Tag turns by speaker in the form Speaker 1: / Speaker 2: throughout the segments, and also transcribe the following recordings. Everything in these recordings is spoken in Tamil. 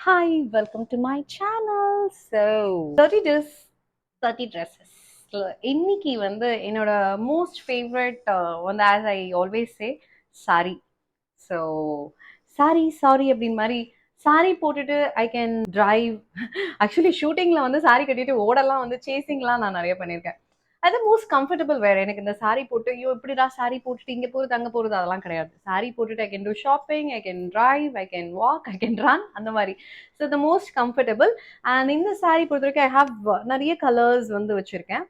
Speaker 1: Hi, welcome to my channel. So, 30 days, 30 dresses. இன்னைக்கு வந்து என்னோட மோஸ்ட் ஃபேவரட் வந்து as I always say saree. So sorry அப்படின்னு மாதிரி சாரி போட்டுட்டு ஐ கேன் டிரைவ். ஆக்சுவலி ஷூட்டிங்ல வந்து சாரி கட்டிட்டு ஓடலாம் வந்து சேசிங்லாம் நான் நிறைய பண்ணியிருக்கேன். அது மோஸ்ட் கம்ஃபர்டபுள் வேற. எனக்கு இந்த சாரி போட்டு ஐயோ இப்படிடா சாரி போட்டுட்டு இங்க போறது அங்க போறது அதெல்லாம் கிடையாது. சாரி போட்டுட்டு I can do shopping, I can drive, I can walk, I can run அந்த மாதிரி. So the most comfortable. And இந்த சாரி பொறுத்த வரைக்கும் ஐ ஹாவ் நிறைய கலர்ஸ் வந்து வச்சிருக்கேன்.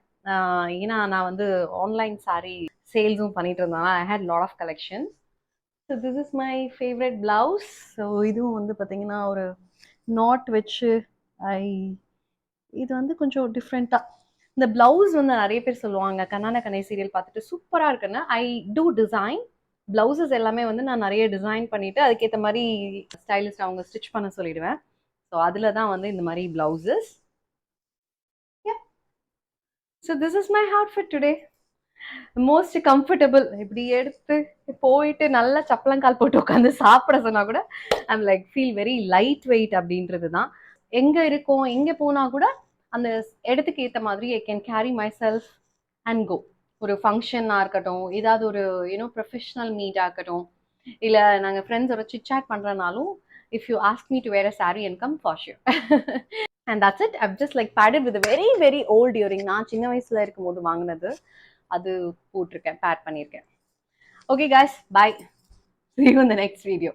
Speaker 1: ஏன்னா நான் வந்து ஆன்லைன் சாரி சேல்ஸும் பண்ணிட்டு இருந்தேன். I had lot of collection. So this is my favourite blouse. So இதுவும் வந்து பார்த்தீங்கன்னா ஒரு நாட் வச்சு ஐ இது வந்து கொஞ்சம் டிஃப்ரெண்ட்டாக இந்த பிளவுஸ் வந்து நிறைய பேர் சொல்லுவாங்க கண்ணான கண்ணை சீரியல் பார்த்துட்டு சூப்பராக இருக்குன்னு. ஐ டூ டிசைன் பிளவுசஸ் எல்லாமே வந்து நான் நிறைய டிசைன் பண்ணிட்டு அதுக்கேற்ற மாதிரி ஸ்டைலிஸ்ட் அவங்க ஸ்டிச் பண்ண சொல்லிடுவேன். ஸோ அதில் தான் வந்து இந்த மாதிரி blouses. So this is my outfit today. Most comfortable. இப்படி எடுத்து போயிட்டு நல்லா சப்பளங்கால் போட்டு உட்காந்து சாப்பிட சொன்னா கூட I'm like feel very light weight அப்படின்றது தான். எங்க இருக்கோம் எங்க போனா கூட அந்த இடத்துக்கு ஏற்ற மாதிரி I can carry myself and go. ஒரு ஃபங்க்ஷனாக இருக்கட்டும், ஏதாவது ஒரு ப்ரொஃபஷனல் மீட்டாக இருக்கட்டும், இல்லை நாங்கள் ஃப்ரெண்ட்ஸோட சிட் சாட் பண்ணுறனாலும் if you ask me to wear a sari and come for sure. And that's it. I've just like paired with very very old earring. நான் சின்ன வயசுல இருக்கும் போது வாங்கினது அது போட்டிருக்கேன், பேட் பண்ணியிருக்கேன். Okay guys, bye. See you in the next video.